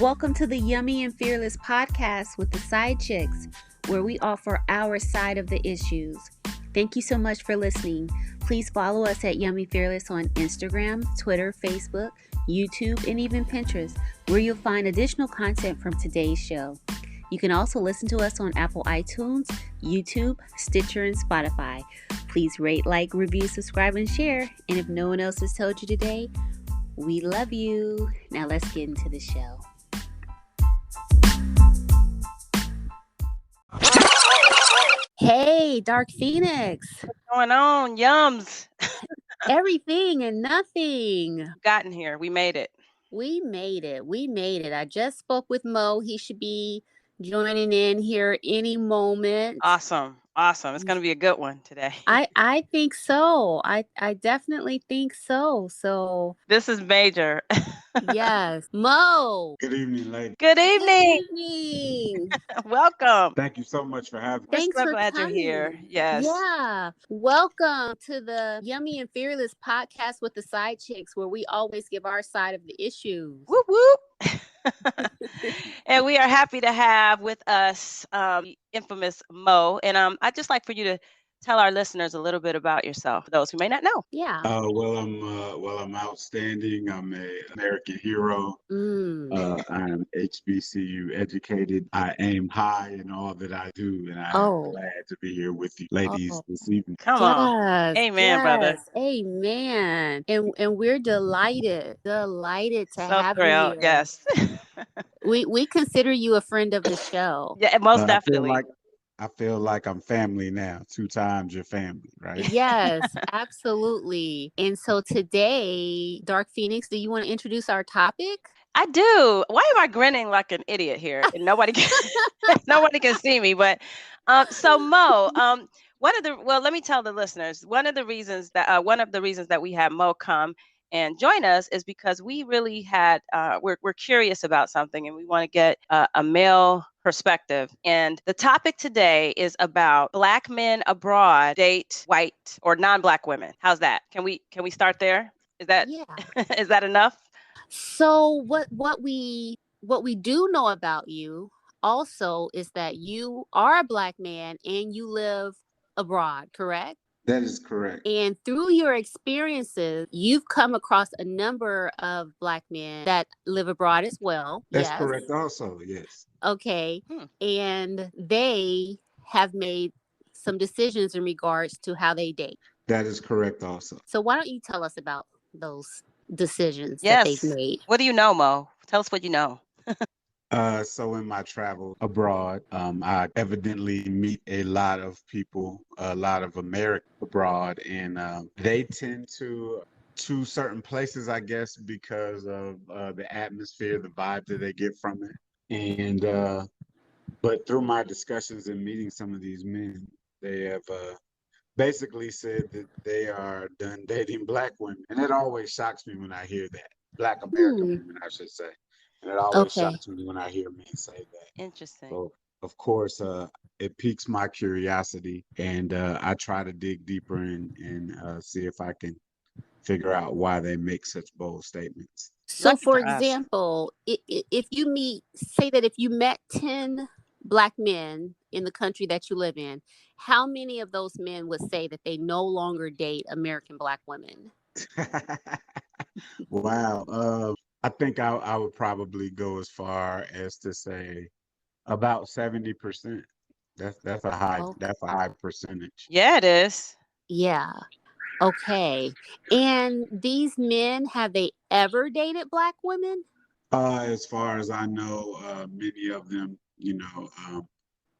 Welcome to the Yummy and Fearless podcast with the Side Chicks, where we offer our side of the issues. Thank you so much for listening. Please follow us at Yummy Fearless on Instagram, Twitter, Facebook, YouTube, and even Pinterest, where you'll find additional content from today's show. You can also listen to us on Apple iTunes, YouTube, Stitcher, and Spotify. Please rate, like, review, subscribe, and share. And if no one else has told you today, we love you. Now let's get into the show. Hey, Dark Phoenix. What's going on, Yums? Everything and nothing. Gotten here. We made it. We made it. I just spoke with Mo. He should be joining in here any moment. Awesome. It's going to be a good one today. I think so. I definitely think so. So this is major. Yes. Mo. Good evening, lady. Good evening. Good evening. Welcome. Thank you so much for having me. Thanks We're so for glad coming. you're here. Yes. Yeah. Welcome to the Yummy and Fearless podcast with the Side Chicks, where we always give our side of the issues. Whoop, whoop. And we are happy to have with us infamous Mo. And I'd just like for you to tell our listeners a little bit about yourself, for those who may not know. Yeah. I'm outstanding. I'm an American hero. I'm HBCU educated. I aim high in all that I do, and I'm glad to be here with you ladies this evening. Come on. Amen, brother. Amen. And we're delighted to have you here. Yes. We consider you a friend of the show. Yeah, most definitely. I feel like I'm family now. 2 times your family, right? Yes, absolutely. And so today, Dark Phoenix, do you want to introduce our topic? I do. Why am I grinning like an idiot here? And nobody can see me. But so Mo, let me tell the listeners, one of the reasons that we had Mo come and join us is because we really we're curious about something, and we want to get a male perspective. And the topic today is about Black men abroad date white or non-Black women. How's that? Can we start there? Is that is that enough? So what we do know about you also is that you are a Black man and you live abroad, correct? That is correct. And through your experiences, you've come across a number of Black men that live abroad as well. That's correct also, yes. Okay. And they have made some decisions in regards to how they date. That is correct also. So why don't you tell us about those decisions that they've made? What do you know, Mo? Tell us what you know. So in my travel abroad, I evidently meet a lot of people, a lot of Americans abroad, and they tend to choose certain places, I guess, because of the atmosphere, the vibe that they get from it. And but through my discussions and meeting some of these men, they have basically said that they are done dating Black women, and it always shocks me when I hear that. Black American women, I should say. And it always shocks me when I hear men say that. Interesting. So, of course, it piques my curiosity, and I try to dig deeper and see if I can figure out why they make such bold statements. So, for example, if you met 10 Black men in the country that you live in, how many of those men would say that they no longer date American Black women? Wow. I think I would probably go as far as to say about 70%. That's a high percentage. Yeah, it is. Yeah. Okay. And these men, have they ever dated Black women? As far as I know, many of them,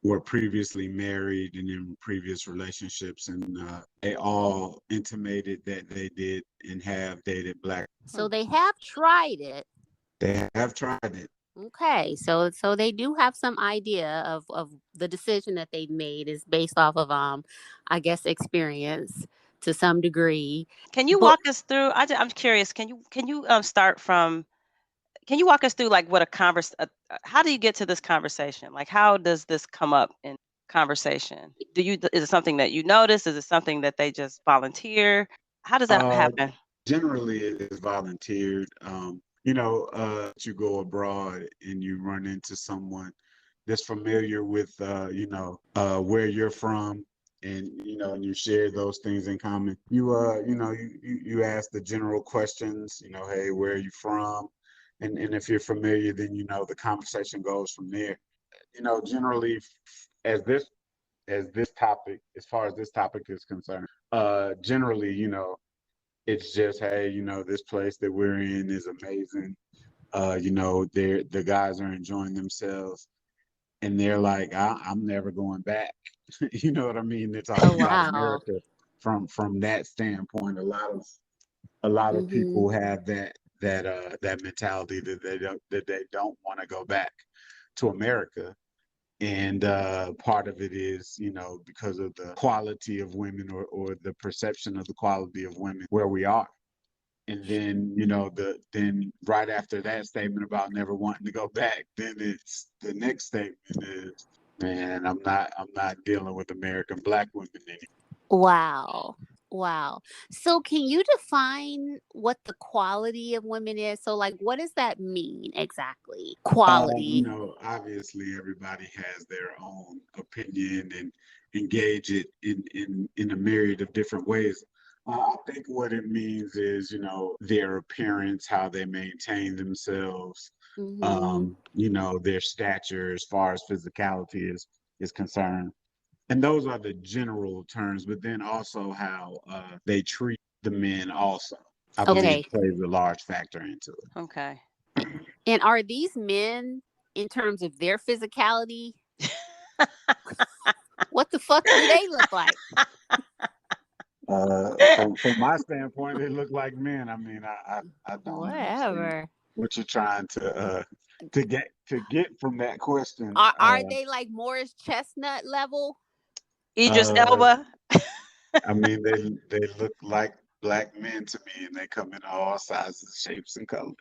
were previously married and in previous relationships, and they all intimated that they did and have dated Black. So they have tried it. They have tried it. Okay, so they do have some idea of the decision that they've made is based off of I guess experience to some degree. Can you walk us through? I'm curious. Can you start from? Can you walk us through like what how do you get to this conversation? Like, how does this come up in conversation? Is it something that you notice? Is it something that they just volunteer? How does that happen? Generally, it is volunteered. You go abroad and you run into someone that's familiar with, where you're from, and and you share those things in common. You ask the general questions. Hey, where are you from? And if you're familiar, then the conversation goes from there. Generally, as this as far as this topic is concerned, generally, it's just, hey, this place that we're in is amazing. The guys are enjoying themselves, and they're like, I'm never going back. You know what I mean? They're Oh, talking about wow. America from that standpoint. A lot of Mm-hmm. people have that mentality that they don't want to go back to America. And part of it is, because of the quality of women, or the perception of the quality of women where we are. And then, then right after that statement about never wanting to go back, then it's the next statement is, man, I'm not dealing with American black women anymore. Wow. Wow. So can you define what the quality of women is? So like what does that mean exactly? Quality. Obviously everybody has their own opinion and engage it in a myriad of different ways. I think what it means is, their appearance, how they maintain themselves, Mm-hmm. their stature as far as physicality is concerned. And those are the general terms, but then also how they treat the men also, I believe, Okay. plays a large factor into it. Okay. And are these men in terms of their physicality, what the fuck do they look like? From my standpoint, they look like men. I mean, I don't understand Whatever. what you're trying to get from that question. Are they like Morris Chestnut level? Idris Uh, Elba. I mean, they look like black men to me, and they come in all sizes, shapes, and colors.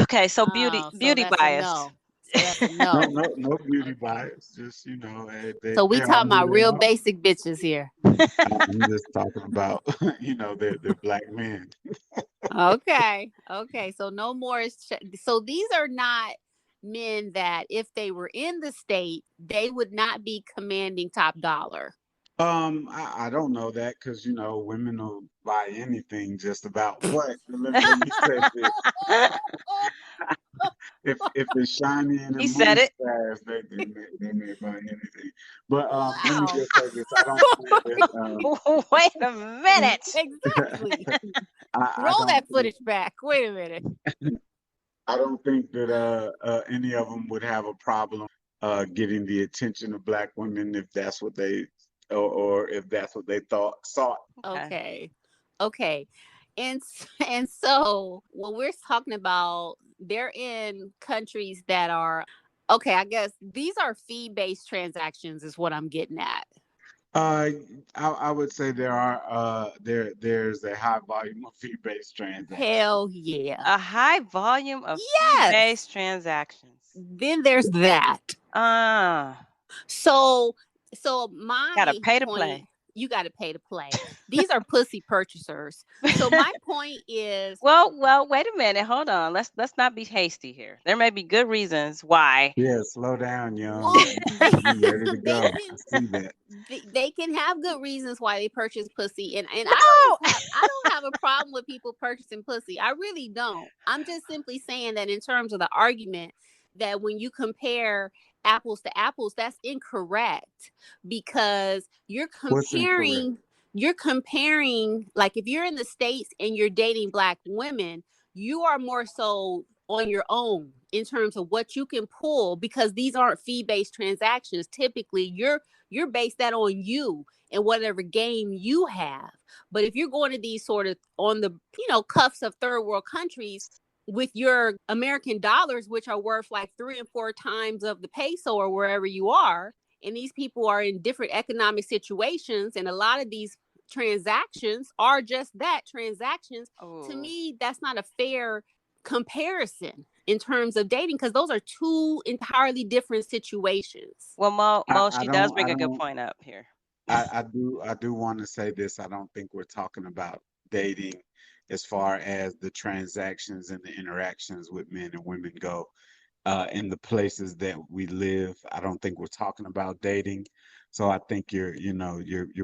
Okay, so beauty Oh, so beauty that's a biased. no. So that's a No, no. no, no beauty Okay. bias. Just they So we they are talking who about they real are. basic bitches here. I'm just talking about they're black men. Okay. Okay. So no more. So these are not men that if they were in the state, they would not be commanding top dollar. I don't know that because women will buy anything just about. But let me say this: if it's shiny and it He said moves it. fast, they may buy anything. But let me Wow. just say this: I don't think that Wait a minute. Exactly. I Roll don't that think footage back. Wait a minute. I don't think that any of them would have a problem getting the attention of black women if that's what they or if that's what they thought sought. Okay. Okay. Okay. And so when we're talking about they're in countries that are okay, I guess these are fee-based transactions is what I'm getting at. Uh, I would say there's a high volume of fee-based transactions. Hell yeah. A high volume of Yes. fee-based transactions. Then there's that. Ah, So gotta my pay to point, play. you got to pay to play. These are pussy purchasers. So my point is, Well, wait a minute. Hold on. Let's not be hasty here. There may be good reasons why. Yeah, slow down, young. well, You ready to they go? I can see that. they can have good reasons why they purchase pussy, and No. I don't have a problem with people purchasing pussy. I really don't. I'm just simply saying that in terms of the argument that when you compare apples to apples, that's incorrect because What's incorrect? you're comparing like if you're in the States and you're dating black women, you are more so on your own in terms of what you can pull because these aren't fee-based transactions. Typically, you're based that on you and whatever game you have. But if you're going to these sort of on the cuffs of third world countries with your American dollars, which are worth like 3 and 4 times of the peso or wherever you are, and these people are in different economic situations, and a lot of these transactions are just that transactions. To Oh. me, that's not a fair comparison in terms of dating because those are two entirely different situations. Well, I, Mo, I she does don't I bring a good don't point up here. I do want to say this. I don't think we're talking about dating as far as the transactions and the interactions with men and women go. In the places that we live, I don't think we're talking about dating. So I think you're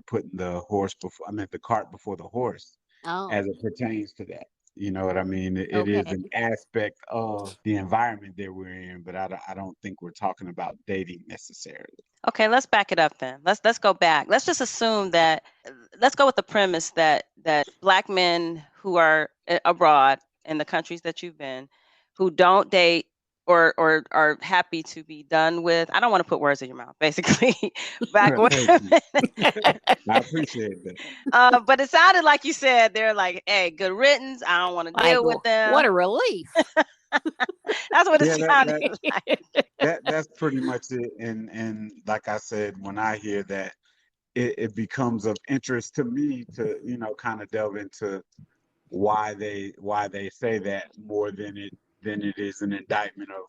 putting the cart before the horse Oh, as it pertains to that. You know what I mean? It is okay. an aspect of the environment that we're in, but I don't think we're talking about dating necessarily. Okay, let's back it up then. Let's go back. Let's just assume that let's go with the premise that Black men who are abroad in the countries that you've been, who don't date or are happy to be done with. I don't want to put words in your mouth, basically. Black Thank you. women. I appreciate that. But it sounded like you said they're like, hey, good riddance. I don't want to Like, deal with what them. a relief. That's what it Yeah, sounded like. that's pretty much it. And like I said, when I hear that, it becomes of interest to me to, kind of delve into why they say that more than it is an indictment of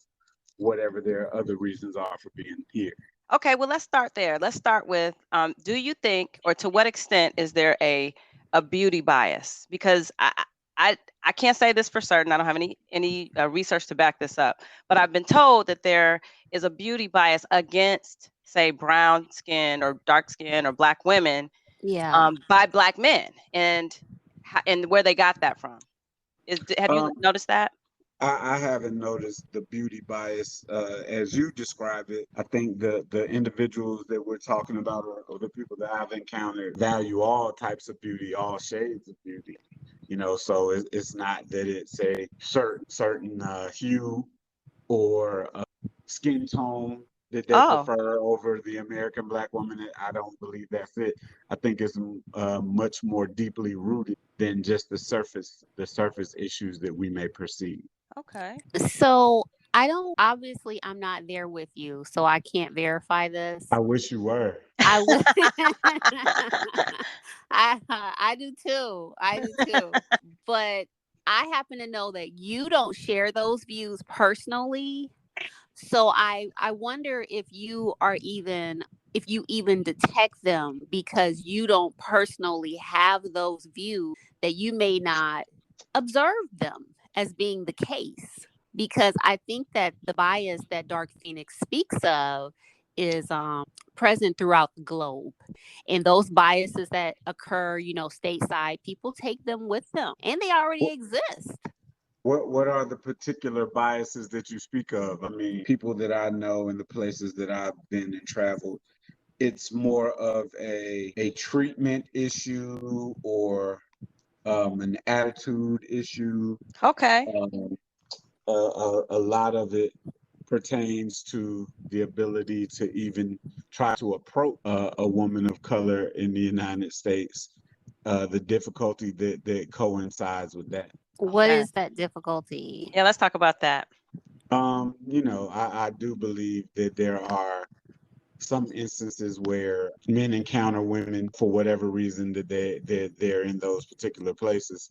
whatever their other reasons are for being here. Okay, well, let's start there. Let's start with, do you think, or to what extent is there a beauty bias? Because I can't say this for certain. I don't have any research to back this up, but I've been told that there is a beauty bias against, say, brown skin or dark skin or Black women, Yeah. by Black men, and where they got that from. Have you Um, noticed that? I haven't noticed the beauty bias as you describe it. I think the individuals that we're talking about or the people that I've encountered value all types of beauty, all shades of beauty. So it's not that it's a certain hue or skin tone that they Oh, prefer over the American Black woman. I don't believe that's it. I think it's much more deeply rooted than just the surface issues that we may perceive. okay. So I don't, obviously, I'm not there with you, so I can't verify this. I wish you were. I would. I do too. I do too. But I happen to know that you don't share those views personally. So I wonder if you even detect them because you don't personally have those views, that you may not observe them as being the case. Because I think that the bias that Dark Phoenix speaks of is present throughout the globe. And those biases that occur, stateside, people take them with them and they already What exist. what are the particular biases that you speak of? I mean, people that I know in the places that I've been and traveled, it's more of a treatment issue or an attitude issue. Okay. Um, a lot of it pertains to the ability to even try to approach a woman of color in the United States, the difficulty that coincides with that. What Okay. is that difficulty? Yeah, let's talk about that. I do believe that there are some instances where men encounter women for whatever reason that they're in those particular places,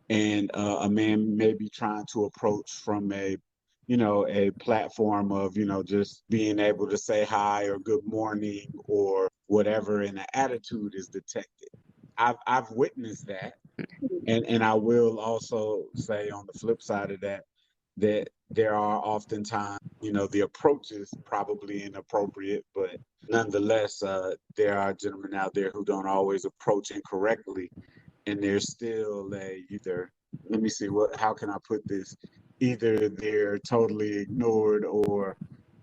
and a man may be trying to approach from a platform of just being able to say hi or good morning or whatever, and an attitude is detected. I've witnessed that, and I will also say on the flip side of that there are oftentimes, the approach is probably inappropriate, but nonetheless, there are gentlemen out there who don't always approach incorrectly, and there's still either, let me see, how can I put this? Either they're totally ignored or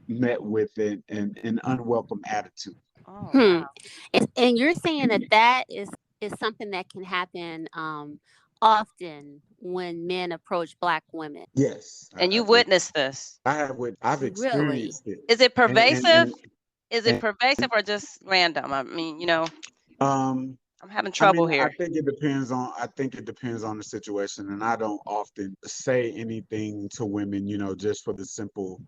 met with an unwelcome attitude. Oh, Hmm. wow. And you're saying that is something that can happen often when men approach Black women. Yes, And you I've wit- witnessed this. I've Really? experienced it, Is it and and pervasive? and, Is it and pervasive or just random? I mean, um I'm having I trouble mean, I here. think it depends on the situation, and I don't often say anything to women, just for the simple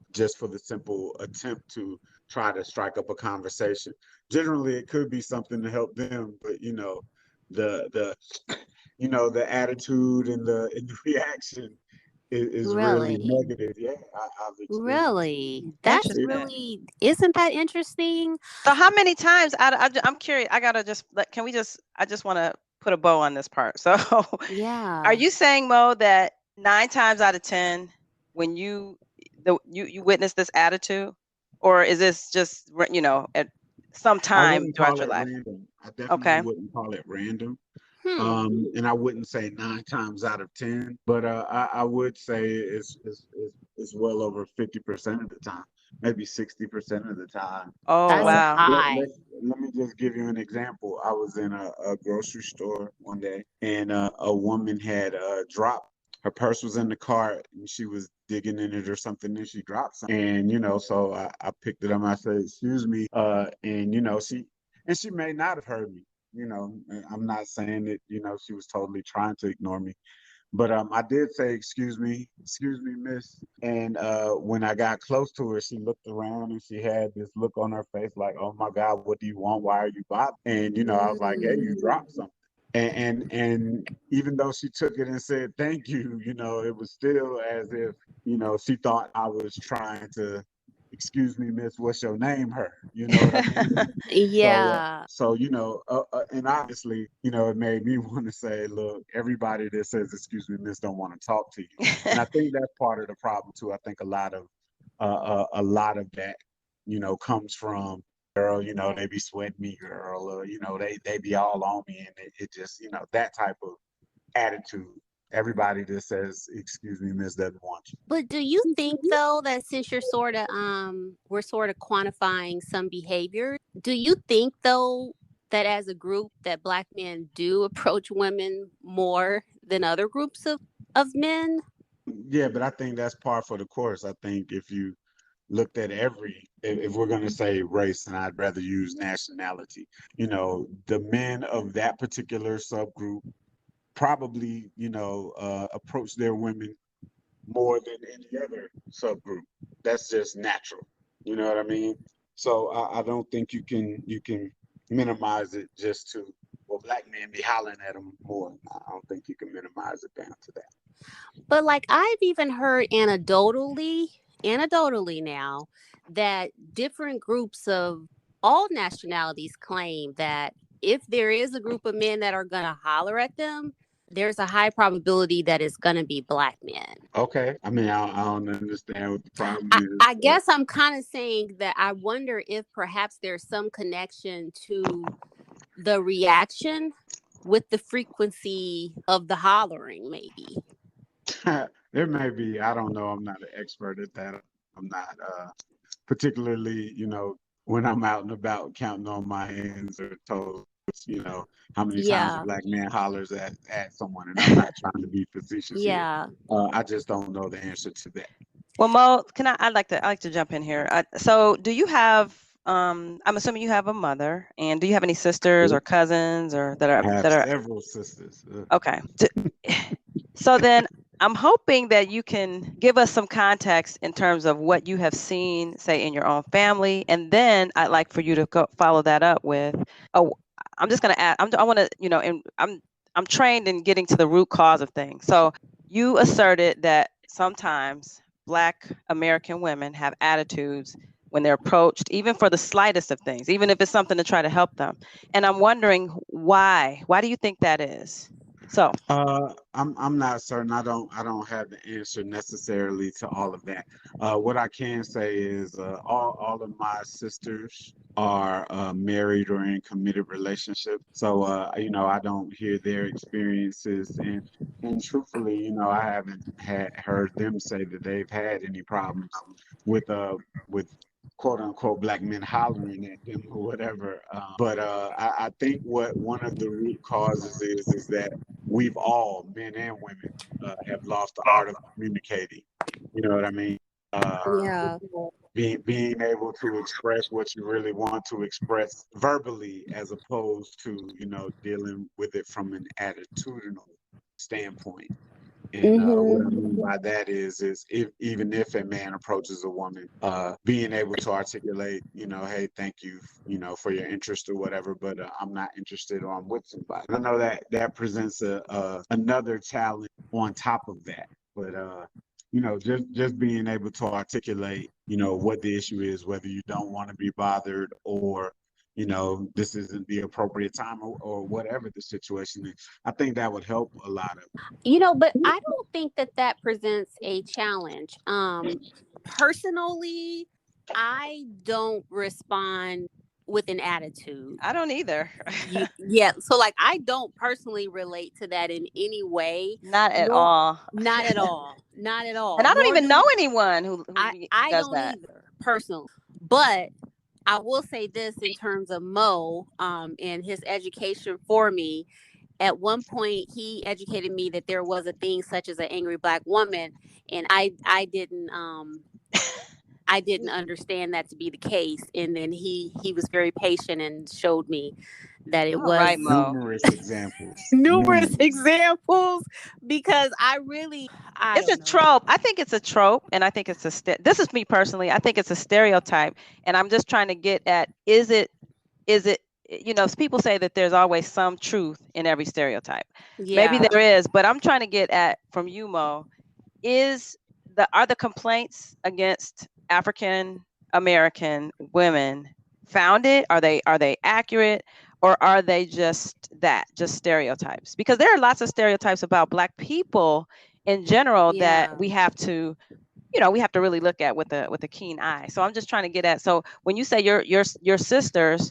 attempt to try to strike up a conversation. Generally, it could be something to help them, but the the attitude and the reaction is really Really? negative. Yeah, I've experienced it. Really? That's It- Interesting. really, isn't that interesting? So how many times I'm curious. I gotta just can we just I just want to put a bow on this part. So Yeah. are you saying, Mo, that 9 times out of 10 when you witness this attitude, or is this just at some I time wouldn't throughout call your it life? random. I definitely Okay. wouldn't call it random. Hmm. And I wouldn't say 9 times out of 10, but I would say it's well over 50% of the time, maybe 60% of the time. Oh, That's wow. high. Let me just give you an example. I was in a grocery store one day, and a woman had dropped her purse was in the cart, and she was digging in it or something, and she dropped something. And so I picked it up. I said, "Excuse me," and she may not have heard me. I'm not saying that, she was totally trying to ignore me. But I did say, excuse me, miss. And when I got close to her, she looked around and she had this look on her face like, oh my God, what do you want? Why are you bothering? And, I was like, hey, you Mm. dropped something. And even though she took it and said thank you, it was still as if, she thought I was trying to, excuse me, miss, what's your name, her? You know what I mean? Yeah. And obviously, it made me want to say, look, everybody that says, excuse me, miss, don't want to talk to you. And I think that's part of the problem too. I think a lot of that, comes from, girl, they be sweating me, girl, or, they be all on me. And it just, that type of attitude. Everybody that says, excuse me, miss, doesn't want you. But do you think though that since you're sort of we're sort of quantifying some behaviors, do you think though that as a group that black men do approach women more than other groups of men? Yeah, but I think that's par for the course. I think if you looked at if we're going to say race, and I'd rather use nationality, the men of that particular subgroup probably, approach their women more than any other subgroup. That's just natural. You know what I mean? So I don't think you can minimize it just to, well, black men be hollering at them more. I don't think you can minimize it down to that. But like I've even heard anecdotally now that different groups of all nationalities claim that if there is a group of men that are going to holler at them, there's a high probability that it's going to be black men. Okay. I mean, I don't understand what the problem I, is, I but guess I'm kind of saying that I wonder if perhaps there's some connection to the reaction with the frequency of the hollering, maybe. there may be, I don't know. I'm not an expert at that. I'm not particularly, when I'm out and about counting on my hands or toes, how many times a Yeah. black man hollers at someone. And I'm not trying to be facetious here. Yeah. I just don't know the answer to that. Well, Mo, I like to jump in here. So do you have I'm assuming you have a mother, and do you have any sisters Yeah. or cousins or I have that are several sisters. okay? So then I'm hoping that you can give us some context in terms of what you have seen, say, in your own family, and then I'd like for you to follow that up with, oh, I'm just going to add, I want to, and I'm trained in getting to the root cause of things. So you asserted that sometimes Black American women have attitudes when they're approached, even for the slightest of things, even if it's something to try to help them. And I'm wondering why. Why do you think that is? So. I'm not certain. I don't have the answer necessarily to all of that. What I can say is all of my sisters are married or in committed relationships. So I don't hear their experiences, and truthfully, I haven't had heard them say that they've had any problems with with quote unquote black men hollering at them or whatever. But I think what one of the root causes is that we've all, men and women, have lost the art of communicating. You know what I mean? Uh, Yeah. being able to express what you really want to express verbally, as opposed to dealing with it from an attitudinal standpoint. And what I Mhm. mean by that is if even if a man approaches a woman, being able to articulate, hey, thank you, for your interest or whatever, but I'm not interested or I'm with somebody. I know that that presents another challenge on top of that, but just being able to articulate, what the issue is, whether you don't want to be bothered or this isn't the appropriate time, or whatever the situation is. I think that would help a lot of. But I don't think that that presents a challenge. Personally, I don't respond with an attitude. I don't either. Yeah, so like I don't personally relate to that in any way, Not at nor all. not at all, not at all. And I don't Nor even do know anyone who I does don't that. either personally. But I will say this in terms of Mo, and his education for me. At one point, he educated me that there was a thing such as an angry black woman, and I didn't understand that to be the case. And then he was very patient and showed me that it All was right, Mo. Numerous examples. numerous Numerous. examples, because I It's a don't know. trope. I think it's a trope, and I think it's this is me personally. I think it's a stereotype, and I'm just trying to get at is it people say that there's always some truth in every stereotype. Maybe Yeah, there is, but I'm trying to get at from you, Mo, are the complaints against African American women founded? Are they accurate, or are they just stereotypes? Because there are lots of stereotypes about Black people in general that yeah. we have to really look at with a keen eye. So I'm just trying to get at. So when you say your sisters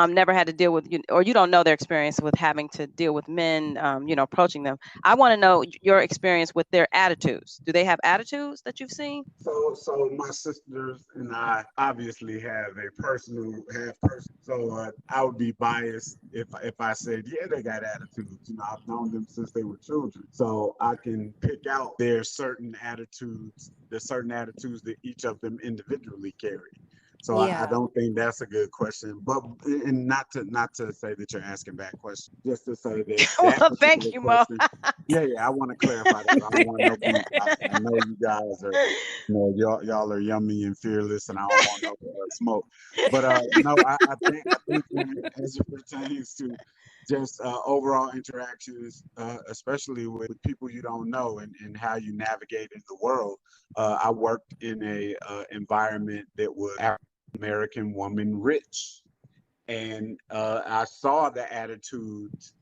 never had to deal with or you don't know their experience with having to deal with men, approaching them. I want to know your experience with their attitudes. Do they have attitudes that you've seen? So my sisters and I obviously have a have personal. So I would be biased if I said, yeah, they got attitudes. I've known them since they were children, so I can pick out the certain attitudes that each of them individually carry. So I Yeah. don't think that's a good question, but and not to say that you're asking bad questions, just to say that that Well, thank particular you, Mo. question. Yeah, I want to clarify that. I don't want no beef. I know you guys are, y'all are yummy and fearless, and I don't want no smoke. But no, I think as it pertains to just overall interactions, especially with people you don't know, and how you navigate in the world. I worked in a environment that was American woman rich, and I saw the attitudes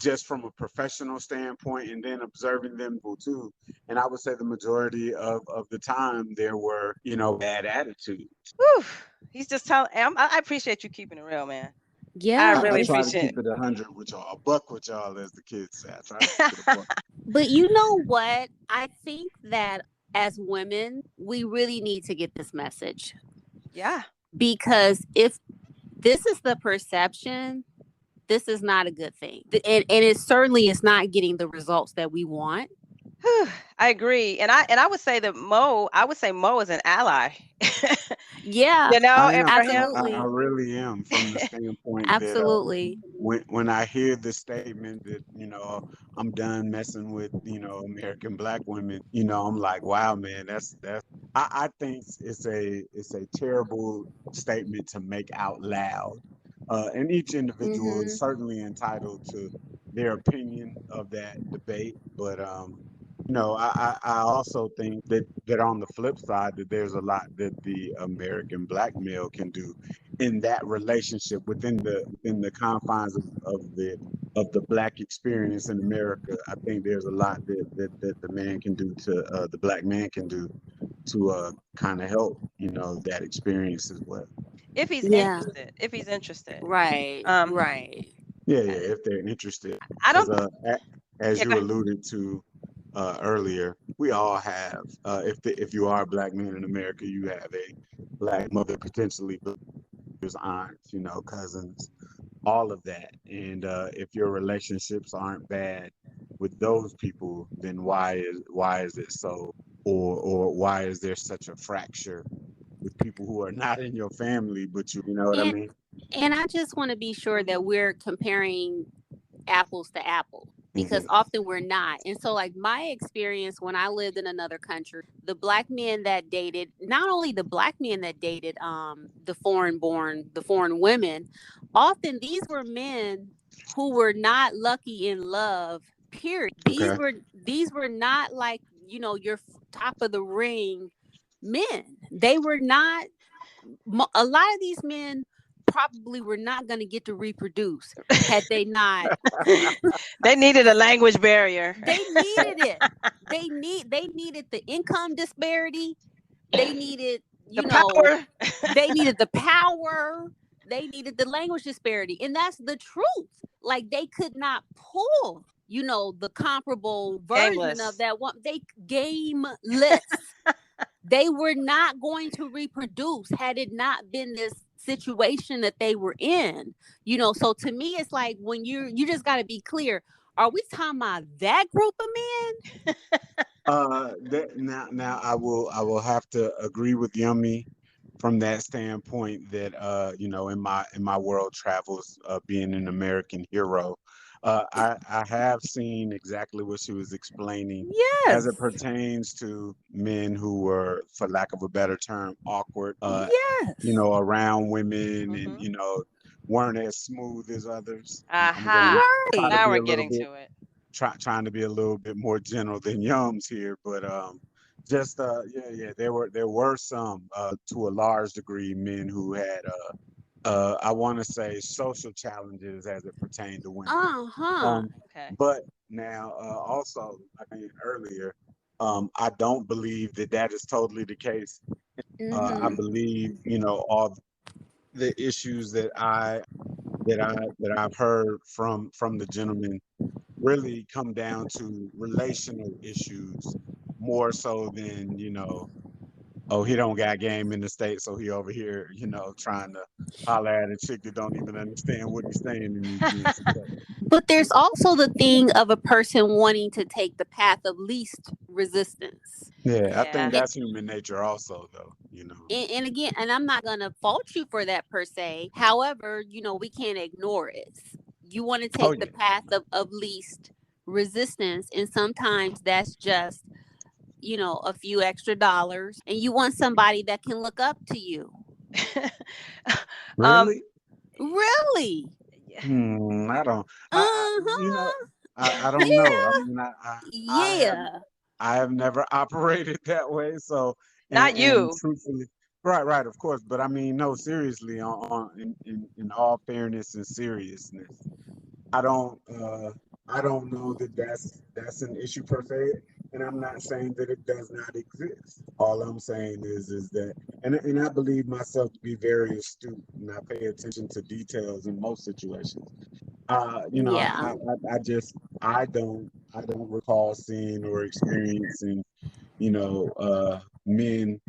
just from a professional standpoint, and then observing them too. And I would say the majority of the time there were, bad attitudes. Whew. He's just telling. I appreciate you keeping it real, man. I Yeah, really I try to appreciate keep it 100 with y'all, a buck with y'all, as the kids say. I try to keep it a it. buck. but you know what? I think that as women, we really need to get this message, Yeah. because if this is the perception, this is not a good thing. And it certainly is not getting the results that we want. I agree, and I would say that I would say Mo is an ally. Yeah, I And am. for him, I absolutely. really am, from the standpoint that Absolutely. when I hear the statement that I'm done messing with American black women, I'm like, wow, man, that's. I think it's a terrible statement to make out loud, and each individual is Hmm. certainly entitled to their opinion of that debate, but I also think that on the flip side, that there's a lot that the American black male can do in that relationship within the confines of the black experience in America. I think there's a lot that the man can do to the black man can do to kind of help that experience as well. if he's Yeah. interested, if he's interested, Right. um, Right. Yeah, if they're interested, I because don't. as Yeah, you go alluded to earlier, we all have. If you are a black man in America, you have a black mother, potentially brothers, aunts, cousins, all of that. And if your relationships aren't bad with those people, then why is it so, or why is there such a fracture with people who are not in your family, but you know what I And mean? and I just want to be sure that we're comparing apples to apples, because Hmm. often we're not. And so like my experience when I lived in another country, the black men that dated, not only the black men that dated the foreign women, often these were men who were not lucky in love, period. these Okay. were these were not like, your top of the ring men. They were not, a lot of these men probably were not going to get to reproduce had they not. They needed a language barrier. They needed it. They needed the income disparity. They needed, The power. they needed the power. They needed the language disparity. And that's the truth. Like, they could not pull, the comparable version of Gameless. that one. They gameless. They were not going to reproduce had it not been this situation that they were in. So to me, it's like, when you just got to be clear. Are we talking about that group of men? Now I will have to agree with Yummy from that standpoint that in my world travels, being an American hero, I have seen exactly what she was explaining as Yes. it pertains to men who were, for lack of a better term, awkward, Yes. around women, and Mhm. weren't as smooth as others. I'm gonna Aha. try to Right. Now be we're a little getting bit to it. trying to be a little bit more general than Yums here, but just yeah, there were some, to a large degree, men who had, I want to say, social challenges as it pertained to women. Uh-huh. Um, Okay. but now, also, like I mentioned earlier, I don't believe that that is totally the case. I Mm-hmm. believe, all the issues that I've heard from the gentleman really come down to relational issues more so than, oh, he don't got game in the States, so he over here, trying to holler at a chick that don't even understand what he's saying and he's being successful. But there's also the thing of a person wanting to take the path of least resistance. Yeah, I think Yeah. And, that's human nature also, though. and again, and I'm not going to fault you for that per se. However, we can't ignore it. You want to Oh take the yeah. path of least resistance. And sometimes that's just, a few extra dollars. And you want somebody that can look up to you. um. Really? Really? Yeah. I don't. Uh-huh. I don't know. I mean, I have Yeah. I have never operated that way. So, Not and you. truthfully, right, of course. But I mean, no, seriously, in all fairness and seriousness, I don't I don't know that that's an issue per se, and I'm not saying that it does not exist. All I'm saying is that, and I believe myself to be very astute, and I pay attention to details in most situations. Yeah. I just I don't recall seeing or experiencing, men,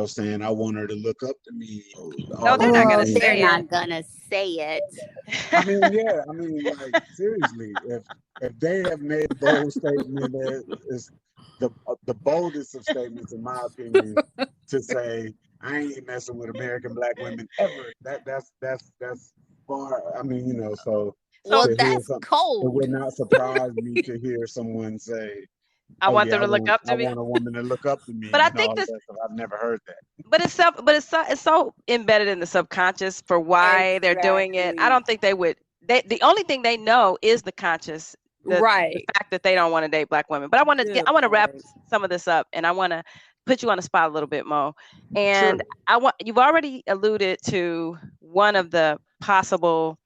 saying, I want her to look up to me, No, all they're of not these gonna Oh, things. they're say it. not gonna say it. I mean, yeah, I mean, like, seriously, if they have made a bold statement, that is the boldest of statements, in my opinion, to say, I ain't messing with American black women ever. That's far. I mean, so Well, So to hear that's some, it cold. would not surprise me to hear someone say, I "Oh want yeah, them to look up I to me. want a woman to look up to But me," I and think all of this that stuff. I've never heard that. but it's so embedded in the subconscious for why they're doing it. I Exactly. don't think they would. The only thing they know is the conscious, the Right. fact that they don't want to date black women. But Good I want to wrap point. some of this up, and I want to put you on the spot a little bit, Mo. And Sure. you've already alluded to one of the possible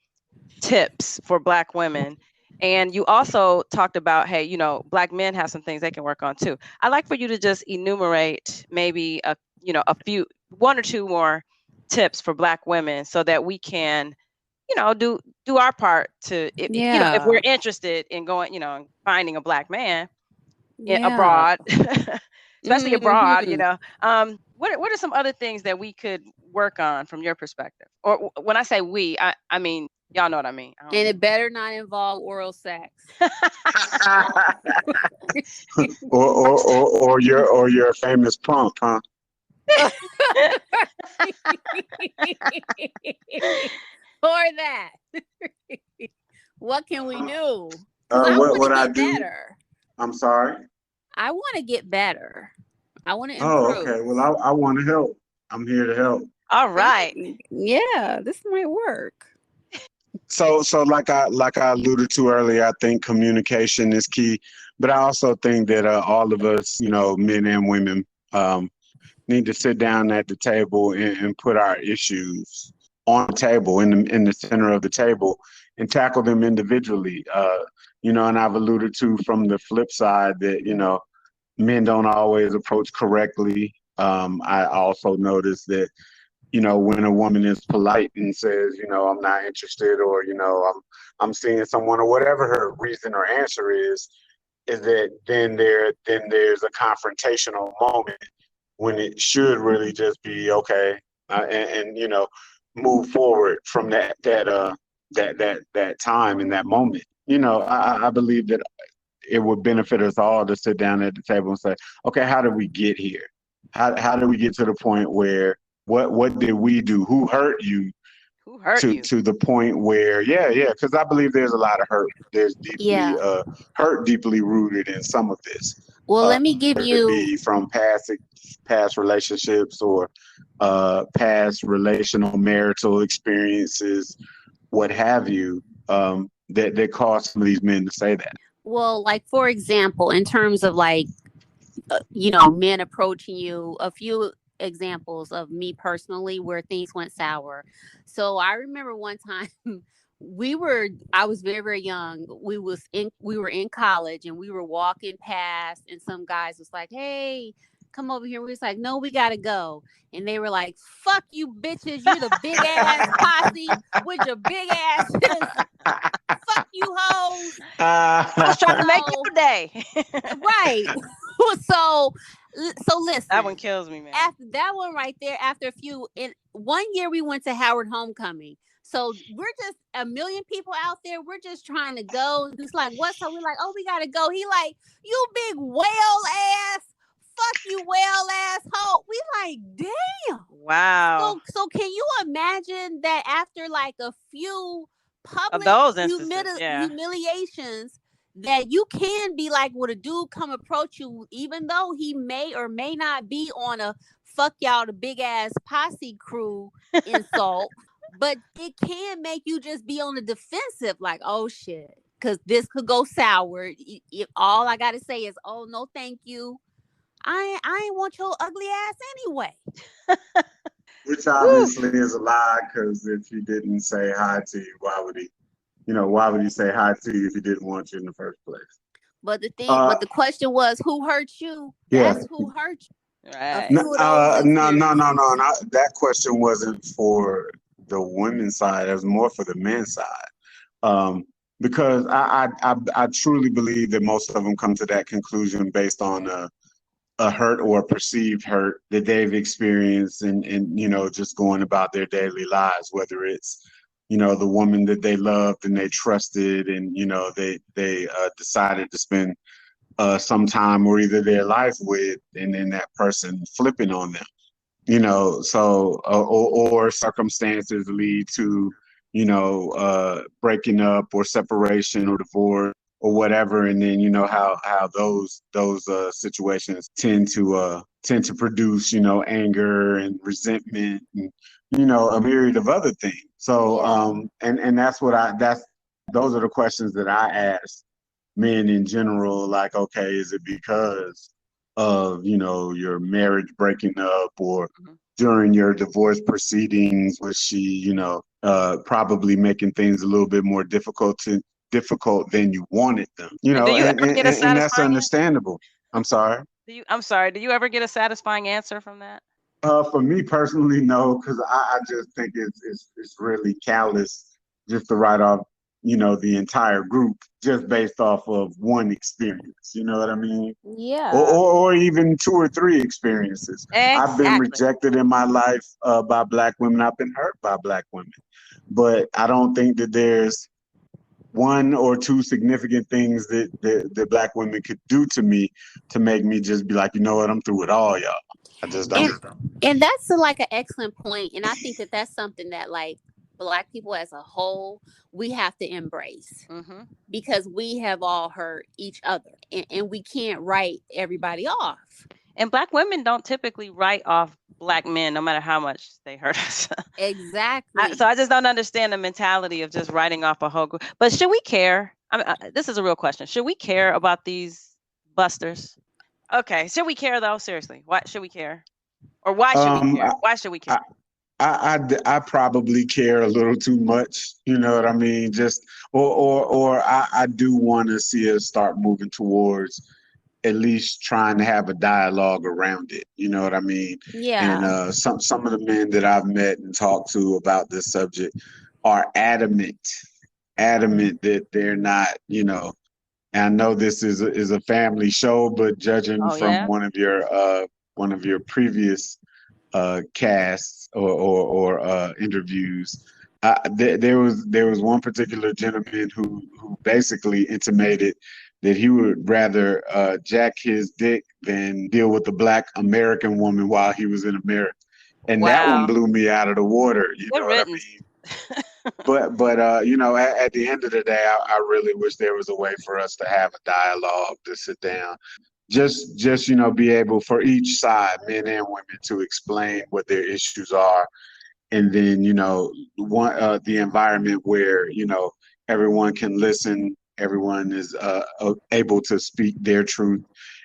tips for black women. And you also talked about, hey, black men have some things they can work on too. I'd like for you to just enumerate maybe a few, one or two more tips for black women so that we can, do our part to, if Yeah. we're interested in going, and finding a black man Yeah. abroad, especially abroad, Hmm. what are some other things that we could work on from your perspective? Or when I say we, I mean, y'all know what I mean. I don't And mean. it better not involve oral sex. or your famous pump, huh? Or that. What can we do? Because I What want to I get do? better. I'm sorry. I want to get better. I want to Oh, improve. okay. Well, I want to help. I'm here to help. All right. Yeah, this might work. So like I alluded to earlier, I think communication is key, but I also think that, all of us, men and women, need to sit down at the table and put our issues on the table, in the center of the table, and tackle them individually. And I've alluded to from the flip side that, men don't always approach correctly. I also noticed that, when a woman is polite and says, I'm not interested, or, I'm seeing someone, or whatever her reason or answer is that then there's a confrontational moment when it should really just be okay, and move forward from that time in that moment. I believe that it would benefit us all to sit down at the table and say, okay, how did we get here? How did we get to the point where what did we do? Who hurt you Who hurt to you? to the point where, yeah, because I believe there's a lot of hurt. There's deeply Yeah. hurt deeply rooted in some of this. Well, let me give Whether it you. be from past relationships, or past relational marital experiences, what have you, that cause some of these men to say that. Well, like for example, in terms of like men approaching you, a few examples of me personally where things went sour. So I remember one time I was very, very young. We were in college and we were walking past and some guys was like, "Hey, come over here." We was like, "No, we gotta go." And they were like, "Fuck you bitches, you're the big ass posse with your big asses. Fuck you hoes." I was trying to make So your day. right. so so That one listen, kills me, man. after that one right there, after a few in 1 year we went to Howard Homecoming. So we're just a million people out there. We're just trying to go. It's like, what's up? We're like, oh, we gotta go. He like, you big whale ass. Fuck you, whale asshole. We like, damn. Wow. So can you imagine that after like a few Of public those instances, yeah. humiliations, that you can be like, would a dude come approach you, even though he may or may not be on a fuck y'all the big ass posse crew insult, but it can make you just be on the defensive, like, oh shit, because this could go sour. If all I gotta say is, oh no, thank you. I ain't want your ugly ass anyway. Which Whew. obviously is a lie, because if he didn't say hi to you, why would he say hi to you if he didn't want you in the first place? But Uh, the question was, who hurt you? yeah. That's who hurt you. A Right. few of those No, experiences. that question wasn't for the women's side. It was more for the men's side. Because I truly believe that most of them come to that conclusion based on a hurt or a perceived hurt that they've experienced, and just going about their daily lives, whether it's the woman that they loved and they trusted, and they decided to spend some time or either their life with, and then that person flipping on them, so or circumstances lead to breaking up or separation or divorce or whatever, and then how those situations tend to produce anger and resentment, and a myriad of other things. So Yeah. and that's those are the questions that I ask men in general, like, okay, is it because of your marriage breaking up, or Mhm. during your divorce proceedings was she probably making things a little bit more difficult than you wanted them, And do you and, ever and, get a and that's satisfying answer? understandable. I'm sorry. I'm sorry. Do you ever get a satisfying answer from that? For me personally, no, because I just think it's really callous just to write off, the entire group just based off of one experience. You know what I mean? Or, Yeah. or, or even two or three experiences. I've been Exactly. rejected in my life by black women. I've been hurt by black women, but I don't think that there's one or two significant things that black women could do to me to make me just be like, you know what, I'm through with all y'all. I just don't. And that's like an excellent point, and I think that that's something that like black people as a whole we have to embrace, Hmm. because we have all hurt each other, and we can't write everybody off. And black women don't typically write off black men, no matter how much they hurt us. Exactly. So I just don't understand the mentality of just writing off a whole group. But should we care? This is a real question. Should we care about these busters? Okay. Should we care though? Seriously, why should we care? Or why should we care? I, Why should we I, care? I probably care a little too much, you know what I mean? Just or I do want to see us start moving towards at least trying to have a dialogue around it. You know what I mean? And Yeah. some of the men that I've met and talked to about this subject are adamant that they're not, you know. And I know this is a family show, but judging Oh from yeah. one of your previous casts or interviews. There was one particular gentleman who basically intimated that he would rather jack his dick than deal with a black American woman while he was in America, and that one Wow. blew me out of the water. You Good know what I riddance. mean? But you know, at the end of the day, I really wish there was a way for us to have a dialogue, to sit down, just you know, be able for each side, men and women, to explain what their issues are, and then you know, the environment where you know everyone can listen, everyone is able to speak their truth,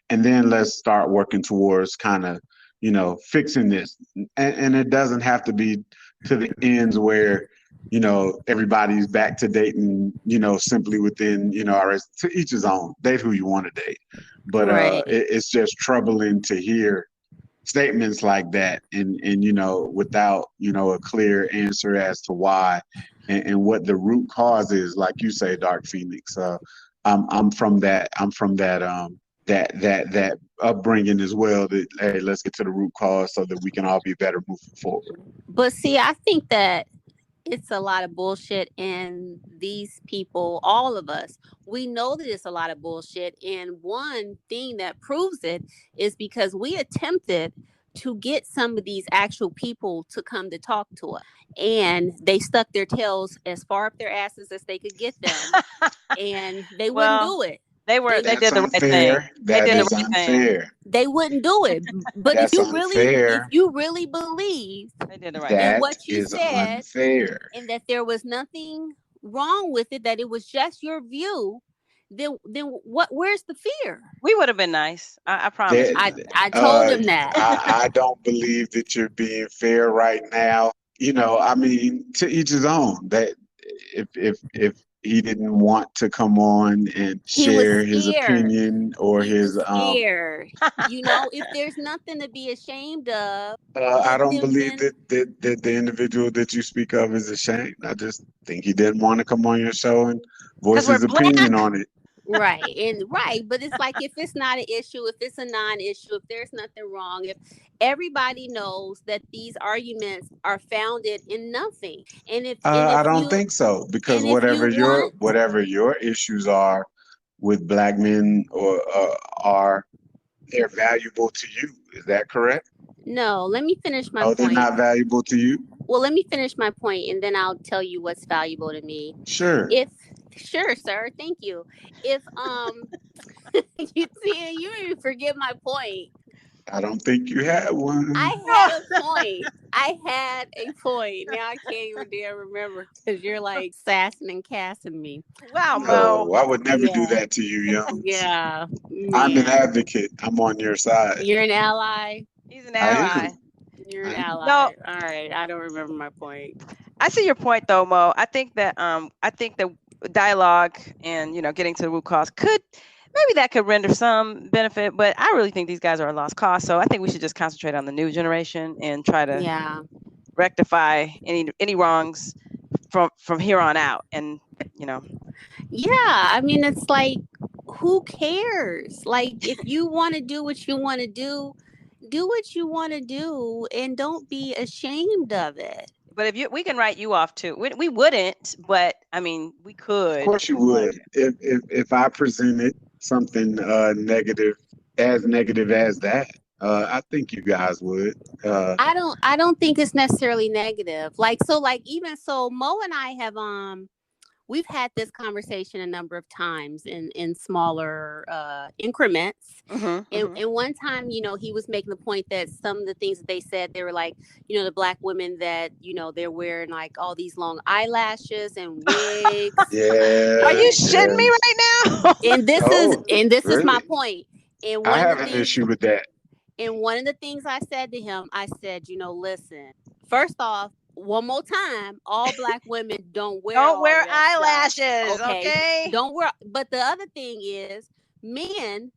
and then let's start working towards kind of you know fixing this, and it doesn't have to be to the ends where you know everybody's back to dating you know simply within you know our to each his own, date who you want to date, but Right. it's just troubling to hear statements like that and you know without you know a clear answer as to why and what the root cause is, like you say, Dark Phoenix. I'm from that upbringing as well, that hey, let's get to the root cause so that we can all be better moving forward. But see, I think that it's a lot of bullshit, and these people, all of us, we know that it's a lot of bullshit. And one thing that proves it is because we attempted to get some of these actual people to come to talk to us, and they stuck their tails as far up their asses as they could get them, and they wouldn't Well, do it. they They were. They That's did the right thing. unfair. They That did the is right thing. unfair. they wouldn't do it. But That's if unfair. you really believe They did the right in thing. That what you is said, unfair. and that there was nothing wrong with it, that it was just your view, then what? Where's the fear? We would have been nice. I promise That you. I told him that. I don't believe that you're being fair right now. You know, I mean, to each his own. That if he didn't want to come on and He was share his scared. opinion or He his was scared. You know, if there's nothing to be ashamed of, I then don't then, believe then that the individual that you speak of is ashamed. I just think he didn't want to come on your show and Because voice we're his opinion black. on it. right. But it's like, if it's not an issue, if it's a non-issue, if there's nothing wrong, if everybody knows that these arguments are founded in nothing, and I don't think so, because if you want, whatever your issues are with black men or are, they're valuable to you. Is that correct? no, let me finish my Oh, they're point. not valuable to you? Well, let me finish my point, and then I'll tell you what's valuable to me. Sure. If Sure, sir, thank you. If you see, you even forget my point. I don't think you had one. I had a point. I had a point. Now I can't even damn remember, because you're like sassing and cassing me. Wow, Mo. No, I would never do Yeah, that to you, Youngs. yeah, I'm an man. advocate. I'm on your side. You're an ally. He's an I ally. am. You're an I am. No, ally. All right. I don't remember my point. I see your point though, Mo. I think that dialogue and getting to the root cause could maybe that could render some benefit, but I really think these guys are a lost cause. So I think we should just concentrate on the new generation and try to Yeah. rectify any wrongs from here on out. And you know, Yeah. I mean, it's like, who cares? Like, if you want to do what you want to do what you want to do, and don't be ashamed of it. but if we can write you off too. We wouldn't, but I mean, we Of could if course you we wanted would. to. If I presented something negative as that, I think you guys would. Uh, I don't think it's necessarily negative. Like, so, like, even so, Mo and I have we've had this conversation a number of times in smaller increments. Mm-hmm, And, mm-hmm. and one time, he was making the point that some of the things that they said, they were like, the black women that, they're wearing like all these long eyelashes and wigs. Are you yes, shitting me yes. right now? Oh, And this is my really? point. And I one of the have an things issue with that. and one of the things I said to him, I said, listen, First off, one more time, all black women don't wear Don't all wear of that stuff, eyelashes, okay? Don't wear. But the other thing is, men,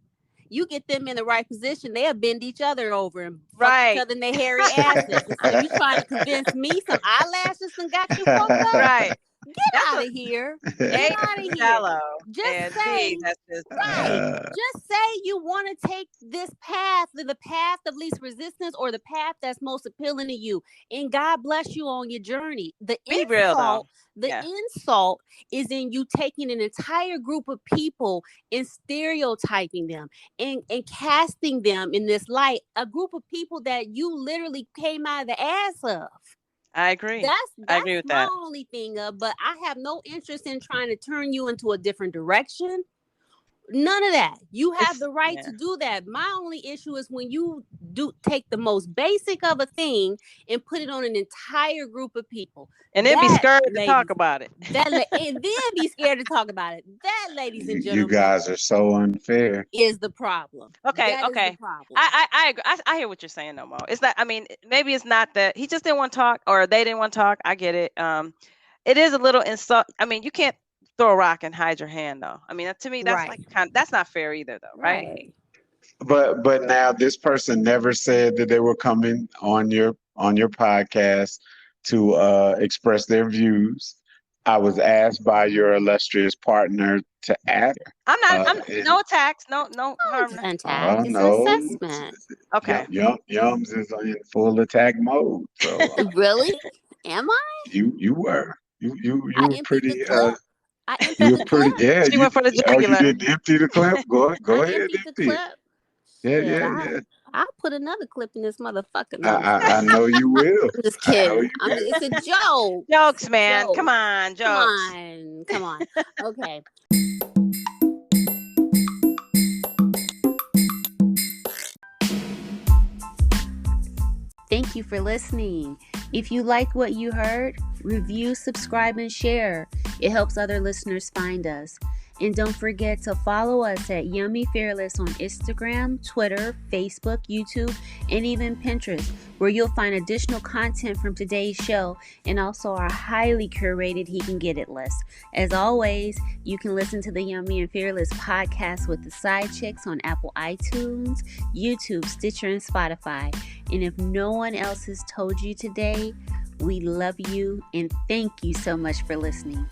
you get them in the right position, they'll bend each other over and fuck each Right. other in their hairy asses. And so you trying to convince me some eyelashes and got you fucked up? Right. Get That's out a of here. A, Get out of that's here. shallow. Just And say, B, that's just right. Just say you want to take this path, the path of least resistance or the path that's most appealing to you. And God bless you on your journey. The be real though. insult is in you taking an entire group of people and stereotyping them and casting them in this light, a group of people that you literally came out of the ass of. I agree. I agree with my that. only thing, but I have no interest in trying to turn you into a different direction. None of that. You have the right to do that. My only issue is when you do take the most basic of a thing and put it on an entire group of people. And then be scared to talk about it. And then be scared to talk about it. That, ladies and gentlemen, you guys are so unfair. Is the problem. Okay. That is the problem. I agree. I hear what you're saying, no, Mo. It's not. I mean, maybe it's not that he just didn't want to talk, or they didn't want to talk. I get it. It is a little insult. I mean, you can't throw a rock and hide your hand, though. I mean, to me, that's that's not fair either, though, right? But now this person never said that they were coming on your podcast to express their views. I was asked by your illustrious partner to ask. I'm not. No attacks. No harm. Attack. It's an assessment. Okay. Yums is in full attack mode. So really? Am I? You were. You were pretty. I you were pretty. Yeah. She went for the jugular. You didn't empty the clip. Go ahead. Empty the clip. Yeah. I'll put another clip in this motherfucker. I know you will. I'm just kidding. It's a joke. Jokes, man. Come on, jokes. Come on. Okay. Thank you for listening. If you like what you heard, review, subscribe, and share. It helps other listeners find us. And don't forget to follow us at Yummy Fearless on Instagram, Twitter, Facebook, YouTube, and even Pinterest, where you'll find additional content from today's show and also our highly curated He Can Get It list. As always, you can listen to the Yummy and Fearless podcast with the Side Chicks on Apple iTunes, YouTube, Stitcher, and Spotify. And if no one else has told you today, we love you and thank you so much for listening.